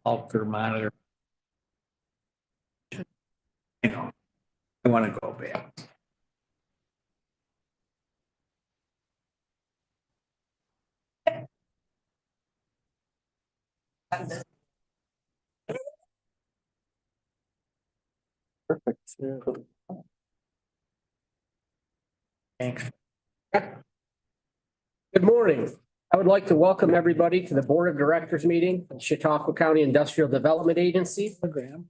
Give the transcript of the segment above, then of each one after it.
Alter monitor. You know, I want to go back. Perfect. Thanks. Good morning. I would like to welcome everybody to the Board of Directors meeting of Chautauqua County Industrial Development Agency.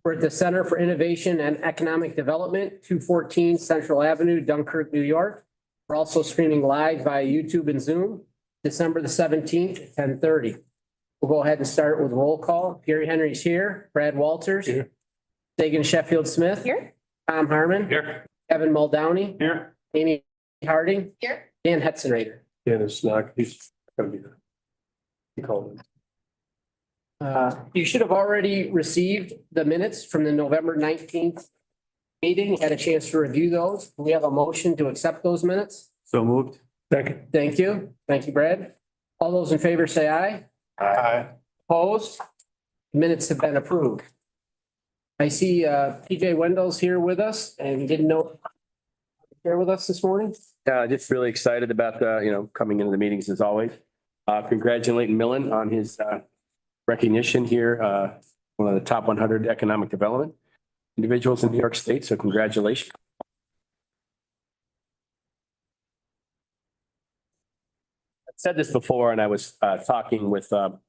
We're at the Center for Innovation and Economic Development, 214 Central Avenue, Dunkirk, New York. We're also streaming live via YouTube and Zoom, December the 17th, 10:30. We'll go ahead and start with roll call. Gary Henry's here. Brad Walters. Here. Sagan Sheffield Smith. Here. Tom Harmon. Here. Kevin Muldowney. Here. Amy Harding. Here. Dan Hetzenrader. Dan is not, he's gonna be there. He called him. You should have already received the minutes from the November 19th meeting, had a chance to review those. We have a motion to accept those minutes. So moved. Second. Thank you. Thank you, Brad. All those in favor say aye. Aye. Opposed? Minutes have been approved. I see PJ Wendell's here with us and he didn't know here with us this morning. Just really excited about coming into the meetings as always. Congratulating Millen on his recognition here, one of the top 100 economic development individuals in New York State. So congratulations. I've said this before, and I was talking with Bob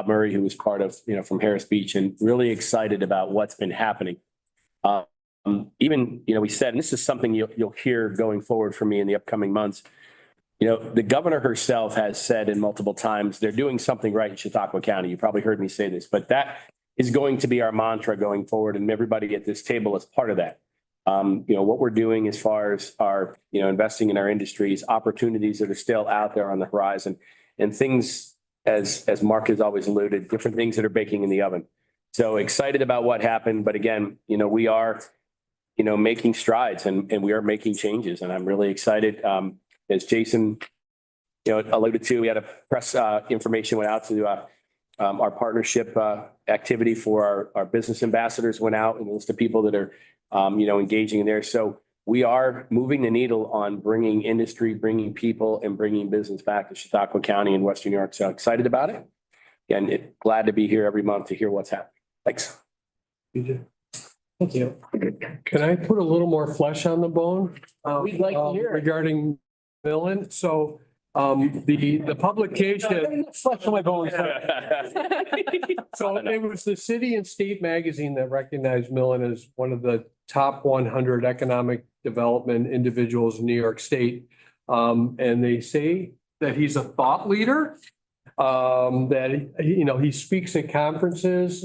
Murray, who was part of from Harris Beach, and really excited about what's been happening. Even, we said, and this is something you'll hear going forward from me in the upcoming months. The governor herself has said in multiple times, they're doing something right in Chautauqua County. You probably heard me say this, but that is going to be our mantra going forward. And everybody at this table is part of that. What we're doing as far as our, investing in our industries, opportunities that are still out there on the horizon, and things, as Mark has always alluded, different things that are baking in the oven. So excited about what happened. But again, we are making strides and we are making changes, and I'm really excited. As Jason, alluded to, we had a press information went out to our partnership activity for our business ambassadors went out, and a list of people that are, engaging in there. So we are moving the needle on bringing industry, bringing people, and bringing business back to Chautauqua County and Western New York. So excited about it. And glad to be here every month to hear what's happening. Thanks. Thank you. Can I put a little more flesh on the bone? We'd like to hear it. Regarding Millen. So the publication. Flesh on my bones. So it was the City and State magazine that recognized Millen as one of the top 100 economic development individuals in New York State. And they say that he's a thought leader, that, he speaks at conferences.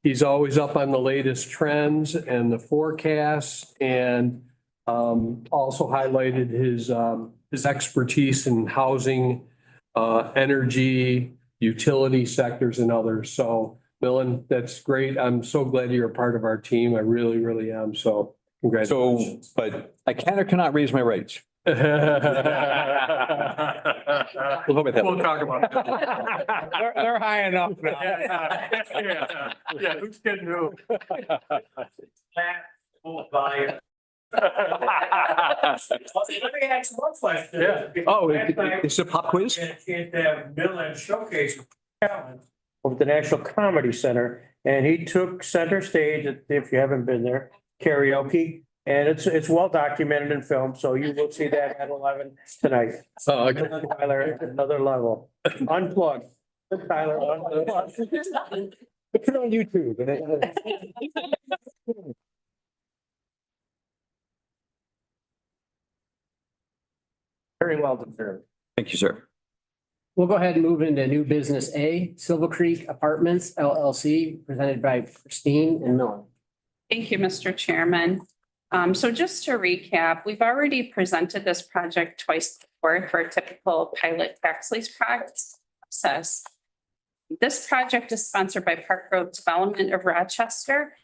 He's always up on the latest trends and the forecasts, and also highlighted his expertise in housing, energy, utility sectors and others. So Millen, that's great. I'm so glad you're a part of our team. I really, really am. So congratulations. But I can or cannot raise my rates. We'll talk about that. They're high enough now. Yeah, who's getting who? Let me ask one question. Yeah. Oh, it's a pop quiz? Millen showcase talent over the National Comedy Center, and he took center stage, if you haven't been there, karaoke, and it's well documented in film, so you will see that at 11 tonight. Oh, okay. Tyler, at another level. Unplugged. Tyler, unplugged. Put it on YouTube. Very well deserved. Thank you, sir. We'll go ahead and move into new business A, Silver Creek Apartments LLC, presented by Christine and Millen. Thank you, Mr. Chairman. So just to recap, we've already presented this project twice before for a typical pilot tax lease process. This project is sponsored by Park Grove Development of Rochester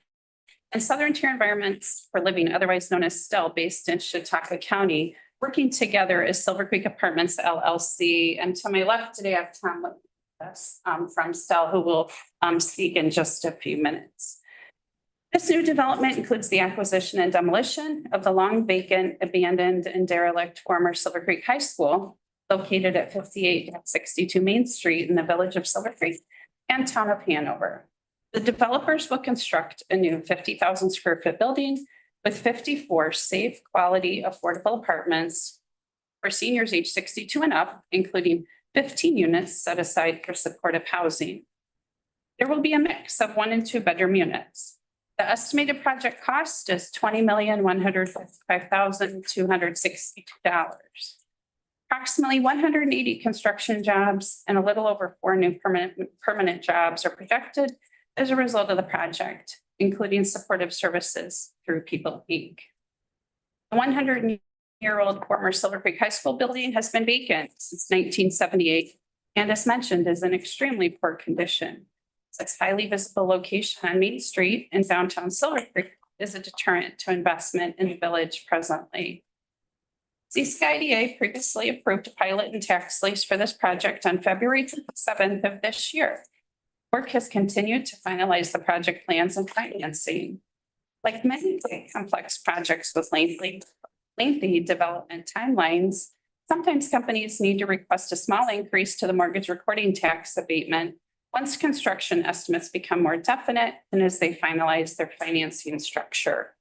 and Southern Tier Environments for Living, otherwise known as STEL, based in Chautauqua County. Working together is Silver Creek Apartments LLC. And to my left today, I have Tom us from Stell, who will speak in just a few minutes. This new development includes the acquisition and demolition of the long vacant, abandoned, and derelict former Silver Creek High School located at 5862 Main Street in the village of Silver Creek and town of Hanover. The developers will construct a new 50,000 square foot building with 54 safe, quality, affordable apartments for seniors age 62 and up, including 15 units set aside for supportive housing. There will be a mix of 1 and 2 bedroom units. The estimated project cost is $20,155,262. Approximately 180 construction jobs and a little over 4 new permanent jobs are projected as a result of the project, including supportive services through People Inc. The 100-year-old former Silver Creek High School building has been vacant since 1978 and, as mentioned, is in extremely poor condition. Its highly visible location on Main Street in downtown Silver Creek is a deterrent to investment in the village presently. CCIDA previously approved a pilot and tax lease for this project on February 7th of this year. Work has continued to finalize the project plans and financing. Like many big complex projects with lengthy development timelines, sometimes companies need to request a small increase to the mortgage recording tax abatement once construction estimates become more definite and as they finalize their financing structure.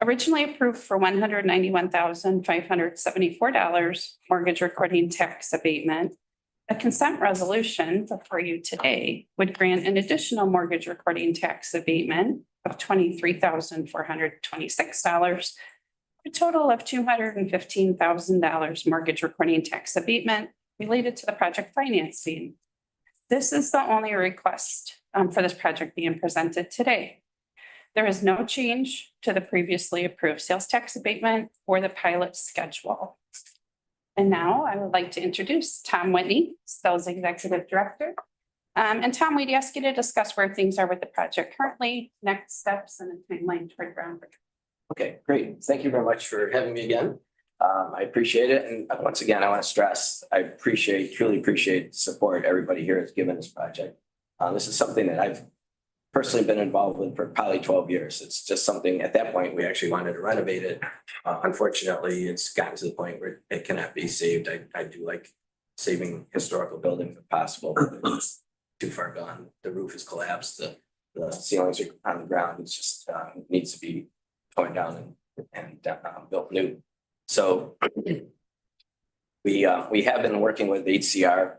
Originally approved for $191,574 mortgage recording tax abatement, a consent resolution before you today would grant an additional mortgage recording tax abatement of $23,426, a total of $215,000 mortgage recording tax abatement related to the project financing. This is the only request for this project being presented today. There is no change to the previously approved sales tax abatement or the pilot schedule. And now I would like to introduce Tom Whitney, Stell's Executive Director. And Tom, we'd ask you to discuss where things are with the project currently, next steps, and a timeline toward groundbreaking. Okay, great. Thank you very much for having me again. I appreciate it. And once again, I want to stress, I truly appreciate the support everybody here has given this project. This is something that I've personally been involved with for probably 12 years. It's just something at that point, we actually wanted to renovate it. Unfortunately, it's gotten to the point where it cannot be saved. I do like saving historical buildings if possible, but it's too far gone. The roof is collapsed. The ceilings are on the ground. It's just needs to be torn down and built new. So we have been working with HCR,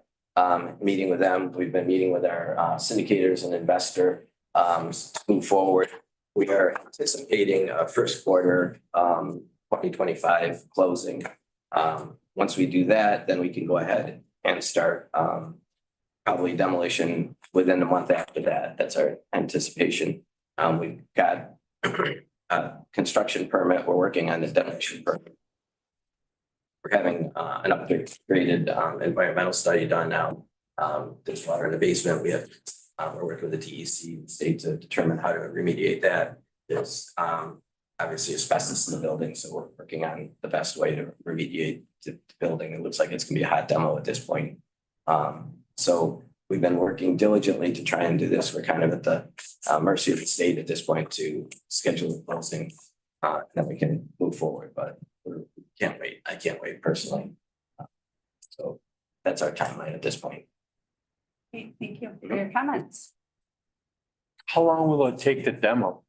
meeting with them. We've been meeting with our syndicators and investor to move forward. We are anticipating a first quarter 2025 closing. Once we do that, then we can go ahead and start probably demolition within a month after that. That's our anticipation. We've got a construction permit. We're working on the demolition permit. We're having an upgraded environmental study done now. There's water in the basement. We're working with the TEC state to determine how to remediate that. There's obviously asbestos in the building, so we're working on the best way to remediate the building. It looks like it's gonna be a hot demo at this point. So we've been working diligently to try and do this. We're kind of at the mercy of the state at this point to schedule the closing, and then we can move forward, but we can't wait. I can't wait personally. So that's our timeline at this point. Okay, thank you for your comments. How long will it take to demo?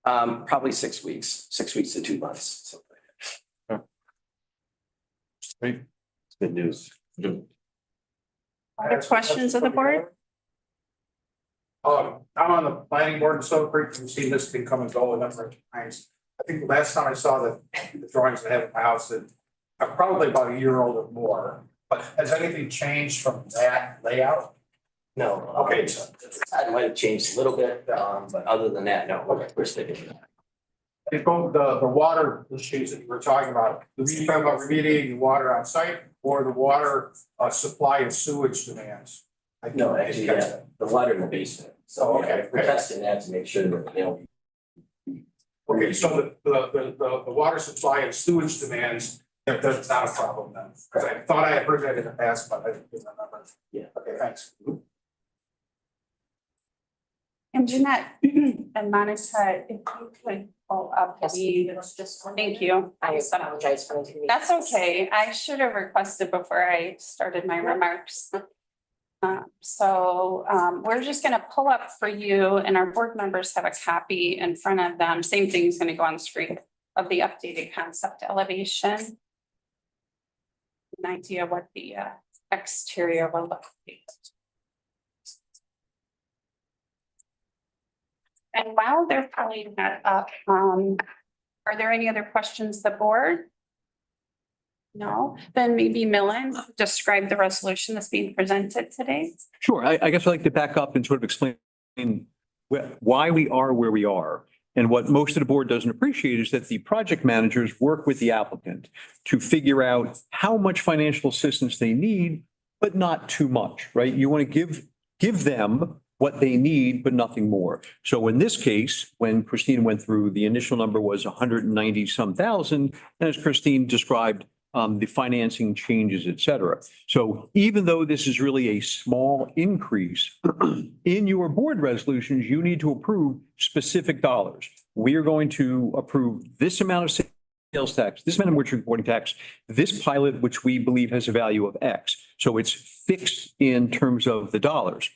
Probably 6 weeks, 6 weeks to 2 months. Something like Great. Good news. Other questions of the board? I'm on the planning board in Silver Creek. We've seen this thing come and go a number of times. I think the last time I saw the drawings I have in my house that are probably about a year old or more. But has anything changed from that layout? No. Okay. It might have changed a little bit, but other than that, no, we're sticking to that. And both the water issues that you were talking about, were you talking about remediating the water on site or the water supply and sewage demands? No, actually, yeah, the water in the basement. So Okay. we're testing that to make sure that, you know. Okay, so the water supply and sewage demands, If that's not a problem then, because I thought I had heard that in the past, but I didn't remember. Yeah. Okay, thanks. And Jeanette and Monica, if you could pull up Yes, the, just one thank minute. you. I apologize for the. That's okay. I should have requested before I started my remarks. We're just gonna pull up for you and our board members have a copy in front of them. Same thing is gonna go on the screen of the updated concept elevation. An idea what the exterior will look like. And while they're pulling that up, are there any other questions, the board? No, then maybe Millen, describe the resolution that's being presented today. Sure. I guess I'd like to back up and sort of explain why we are where we are. And what most of the board doesn't appreciate is that the project managers work with the applicant to figure out how much financial assistance they need, but not too much, right? You want to give them what they need, but nothing more. So in this case, when Christine went through, the initial number was 190 some thousand. And as Christine described, the financing changes, et cetera. So even though this is really a small increase in your board resolutions, you need to approve specific dollars. We are going to approve this amount of sales tax, this amount of merchant reporting tax, this pilot, which we believe has a value of X. So it's fixed in terms of the dollars.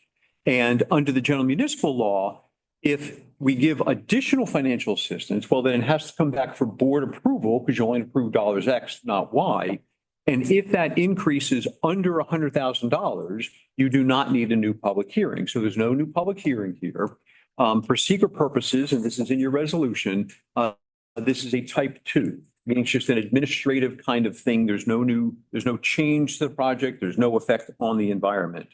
And under the general municipal law, if we give additional financial assistance, well, then it has to come back for board approval because you only approve dollars X, not Y. And if that increases under $100,000, you do not need a new public hearing. So there's no new public hearing here. For secret purposes, and this is in your resolution, this is a type 2, meaning it's just an administrative kind of thing. There's no change to the project. There's no effect on the environment.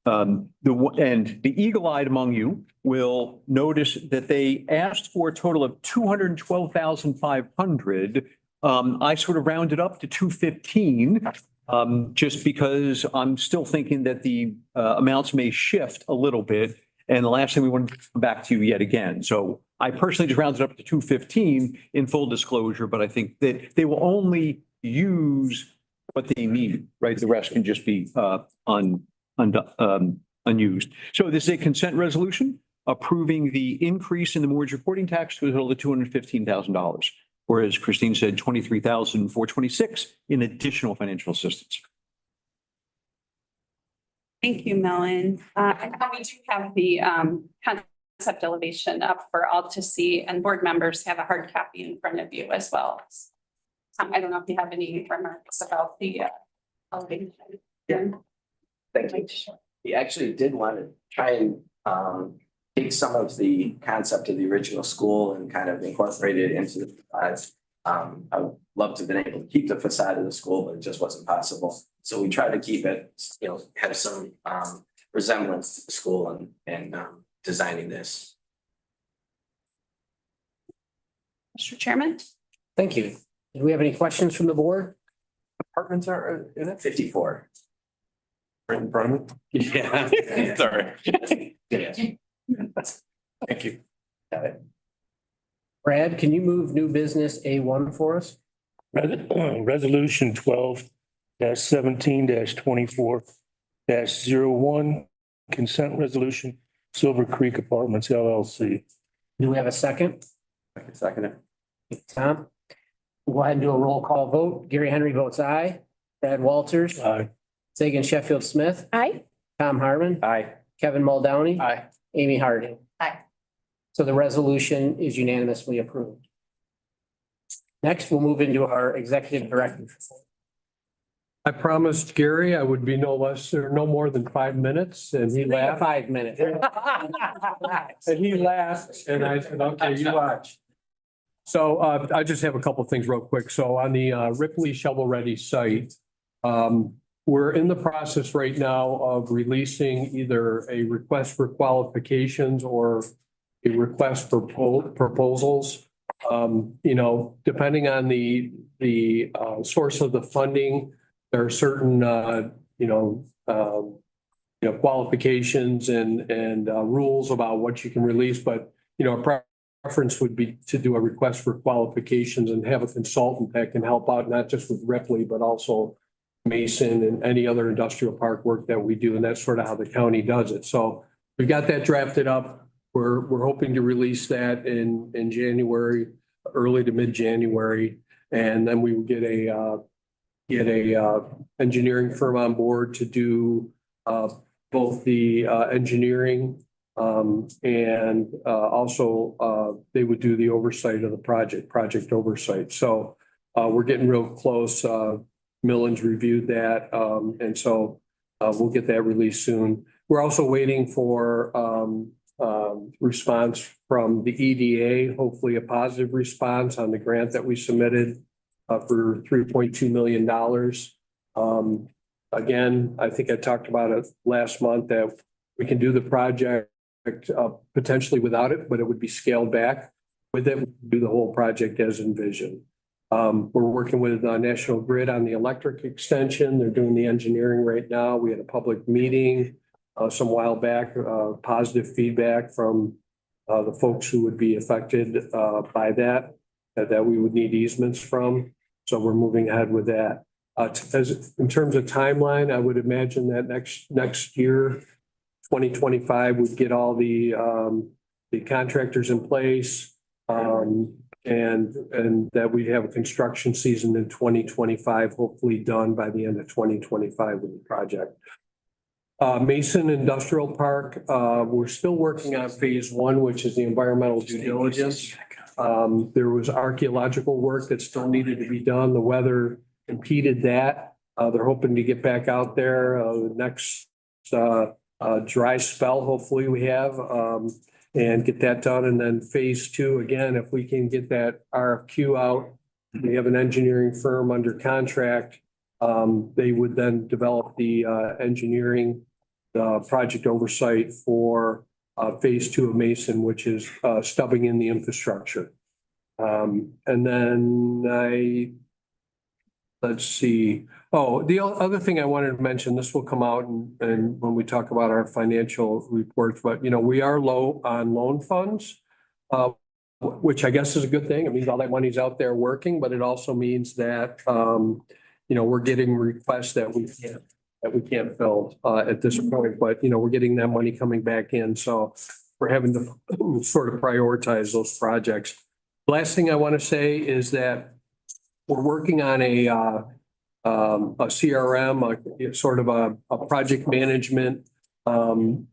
And the eagle-eyed among you will notice that they asked for a total of 212,500. I sort of rounded up to 215, just because I'm still thinking that the amounts may shift a little bit. And the last thing we want to come back to you yet again. So I personally just rounded up to 215 in full disclosure, but I think that they will only use what they need, right? The rest can just be unused. So this is a consent resolution approving the increase in the mortgage reporting tax to a total of $215,000. Whereas Christine said 23,426 in additional financial assistance. Thank you, Millen. And we do have the concept elevation up for all to see, and board members have a hard copy in front of you as well. I don't know if you have any remarks about the elevation. Yeah. Thank you. We actually did want to try and take some of the concept of the original school and kind of incorporate it into the facades. I would love to have been able to keep the facade of the school, but it just wasn't possible. So we tried to keep it, have some resemblance to the school and designing this. Mr. Chairman? Thank you. Do we have any questions from the board? Apartments are in it? 54. Right in front of me? Yeah, sorry. Thank you. Brad, can you move new business A1 for us? Resolution 12-17-24-01, consent resolution, Silver Creek Apartments LLC. Do we have a second? Second it. Tom? We'll go ahead and do a roll call vote. Gary Henry votes aye. Brad Walters. Aye. Sagan Sheffield Smith. Aye. Tom Harmon. Aye. Kevin Muldowney. Aye. Amy Harding. Aye. So the resolution is unanimously approved. Next, we'll move into our executive director. I promised Gary I would be no less or no more than 5 minutes, and he laughed. 5 minutes. And he laughed, and I said, okay, you watch. So I just have a couple of things real quick. So on the Ripley Shovel Ready site, we're in the process right now of releasing either a request for qualifications or a request for proposals. Depending on the source of the funding, there are certain qualifications and rules about what you can release, but our preference would be to do a request for qualifications and have a consultant that can help out, not just with Ripley, but also Mason and any other industrial park work that we do. And that's sort of how the county does it. So we've got that drafted up. We're hoping to release that in January, early to mid-January. And then we will get a engineering firm on board to do both the engineering and also they would do the oversight of the project oversight. So we're getting real close. Millen's reviewed that. And so we'll get that released soon. We're also waiting for response from the EDA, hopefully a positive response on the grant that we submitted for $3.2 million. Again, I think I talked about it last month that we can do the project potentially without it, but it would be scaled back. With it, we can do the whole project as envisioned. We're working with National Grid on the electric extension. They're doing the engineering right now. We had a public meeting some while back, positive feedback from the folks who would be affected by that we would need easements from. So we're moving ahead with that. In terms of timeline, I would imagine that next year, 2025, would get all the contractors in place, and that we have a construction season in 2025, hopefully done by the end of 2025 with the project. Mason Industrial Park, we're still working on phase one, which is the environmental due diligence. There was archaeological work that still needed to be done. The weather impeded that. They're hoping to get back out there the next dry spell, hopefully we have, and get that done. And then phase two, again, if we can get that RFQ out, we have an engineering firm under contract. They would then develop the engineering project oversight for phase two of Mason, which is stubbing in the infrastructure. And then let's see. Oh, the other thing I wanted to mention, this will come out and when we talk about our financial reports, but we are low on loan funds, which I guess is a good thing. It means all that money's out there working, but it also means that we're getting requests that we can't fill at this point, but we're getting that money coming back in. So we're having to sort of prioritize those projects. Last thing I want to say is that we're working on a CRM, sort of a project management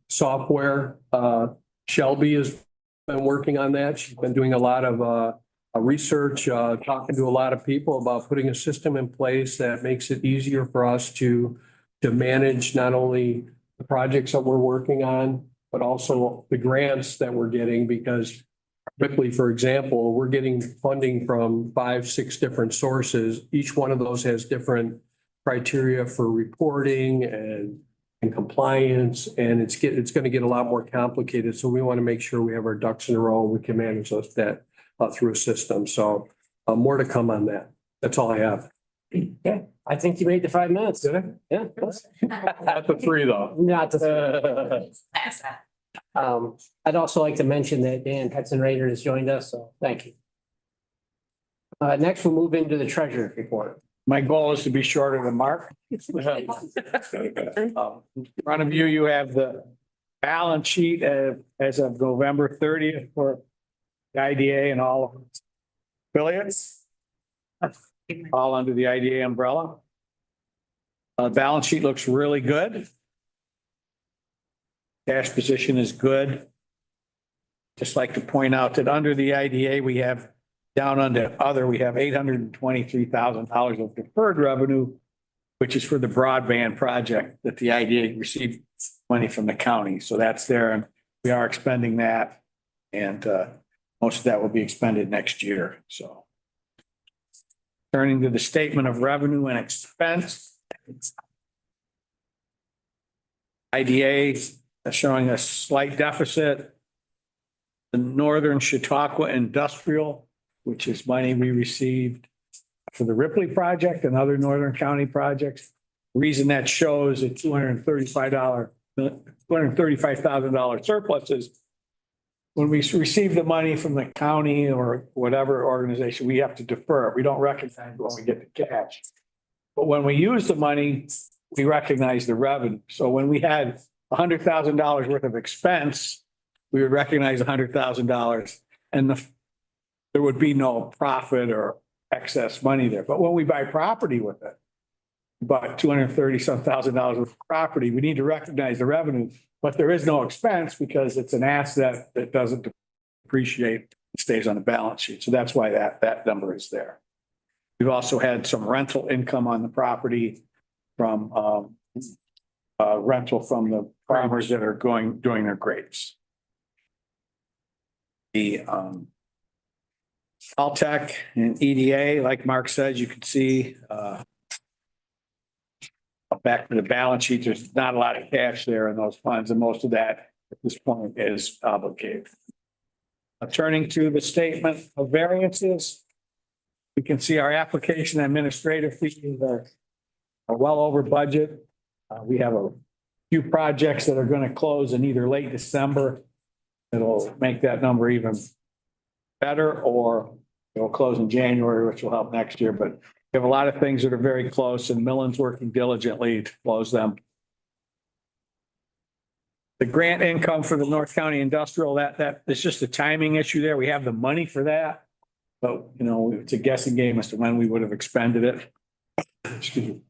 software. Shelby has been working on that. She's been doing a lot of research, talking to a lot of people about putting a system in place that makes it easier for us to manage not only the projects that we're working on, but also the grants that we're getting, because Ripley, for example, we're getting funding from 5-6 different sources. Each one of those has different criteria for reporting and compliance, and it's going to get a lot more complicated. So we want to make sure we have our ducks in a row. We can manage that through a system. So more to come on that. That's all I have. Yeah, I think you made the 5 minutes. Did I? Yeah. Not the 3 though. Not the. I'd also like to mention that Dan Petzenrader has joined us, so thank you. Next, we'll move into the treasurer's report. My goal is to be shorter than Mark. In front of you, you have the balance sheet as of November 30th for the IDA and all of its affiliates, all under the IDA umbrella. Balance sheet looks really good. Cash position is good. Just like to point out that under the IDA, we have down under other, we have $823,000 of deferred revenue, which is for the broadband project that the IDA received money from the county. So that's there, and we are expending that, and most of that will be expended next year. So turning to the statement of revenue and expense, IDA showing a slight deficit. The Northern Chautauqua Industrial, which is money we received for the Ripley project and other Northern County projects. The reason that shows a $235,000 surplus is when we receive the money from the county or whatever organization, we have to defer it. We don't recognize when we get the cash. But when we use the money, we recognize the revenue. So when we had $100,000 worth of expense, we would recognize $100,000 and there would be no profit or excess money there. But when we buy property with it, about $230-some thousand worth of property, we need to recognize the revenue, but there is no expense because it's an asset that doesn't depreciate, it stays on the balance sheet. So that's why that number is there. We've also had some rental income on the property from rental from the farmers that are doing their grapes. The Alltech and EDA, like Mark said, you can see back to the balance sheet, there's not a lot of cash there in those funds, and most of that at this point is obligated. Turning to the statement of variances, we can see our application administrative fees are well over budget. We have a few projects that are going to close in either late December. It'll make that number even better, or it'll close in January, which will help next year. But we have a lot of things that are very close, and Millen's working diligently to close them. The grant income for the North County Industrial, that is just a timing issue there. We have the money for that, but it's a guessing game as to when we would have expended it. Excuse me.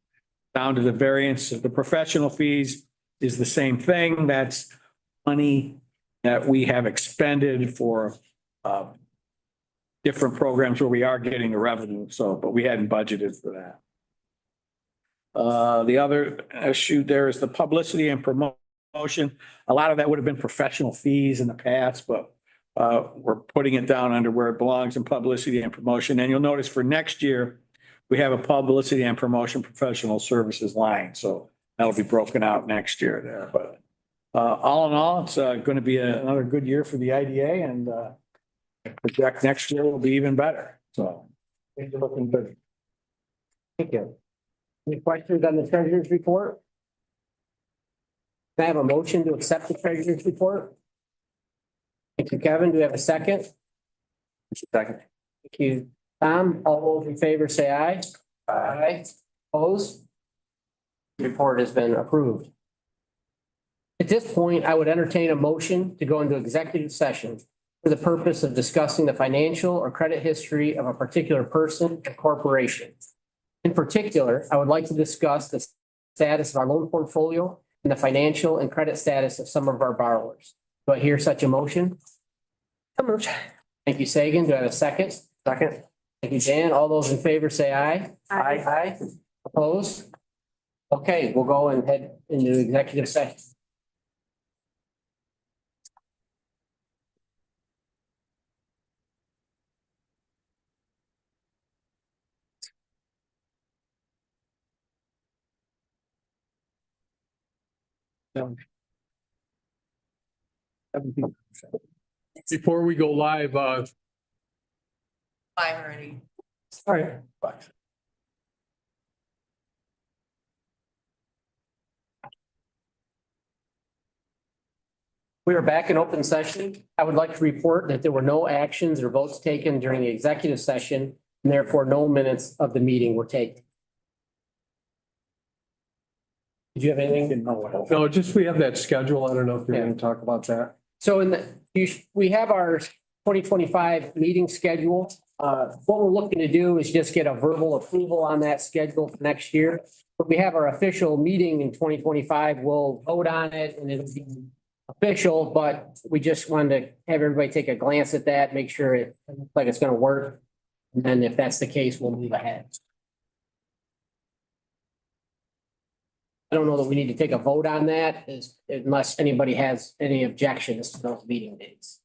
Down to the variance, the professional fees is the same thing. That's money that we have expended for different programs where we are getting the revenue. So, but we hadn't budgeted for that. The other issue there is the publicity and promotion. A lot of that would have been professional fees in the past, but we're putting it down under where it belongs in publicity and promotion. And you'll notice for next year, we have a publicity and promotion professional services line. So that'll be broken out next year there. But all in all, it's going to be another good year for the IDA, and project next year will be even better. So things are looking good. Thank you. Any questions on the treasurer's report? Can I have a motion to accept the treasurer's report? Thank you, Kevin. Do we have a second? Second. Thank you, Tom. All those in favor say aye. Aye. Opposed? Report has been approved. At this point, I would entertain a motion to go into executive session for the purpose of discussing the financial or credit history of a particular person or corporation. In particular, I would like to discuss the status of our loan portfolio and the financial and credit status of some of our borrowers. Do I hear such a motion? Thank you, Sagan. Do I have a second? Second. Thank you, Jan. All those in favor say aye. Aye. Aye. Opposed? Okay, we'll go and head into executive session. Before we go live, Live already. All right. We are back in open session. I would like to report that there were no actions or votes taken during the executive session, and therefore no minutes of the meeting were taken. Did you have anything? no, just we have that schedule. I don't know if you're going to talk about that. So we have our 2025 meeting schedule. What we're looking to do is just get a verbal approval on that schedule for next year. But we have our official meeting in 2025. We'll vote on it and it'll be official, but we just wanted to have everybody take a glance at that, make sure it looks like it's going to work. And then if that's the case, we'll move ahead. I don't know that we need to take a vote on that unless anybody has any objections to those meeting dates.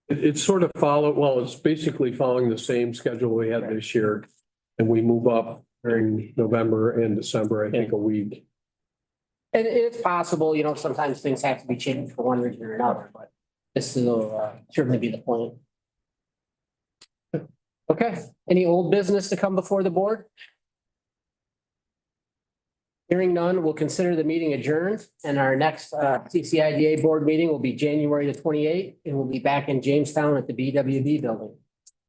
It's sort of it's basically following the same schedule we had this year. And we move up during November and December, I think, a week. And it's possible, sometimes things have to be changed for one reason or another, but this will certainly be the point. Okay, any old business to come before the board? Hearing none, we'll consider the meeting adjourned, and our next CCIDA board meeting will be January the 28th, and we'll be back in Jamestown at the BWB building.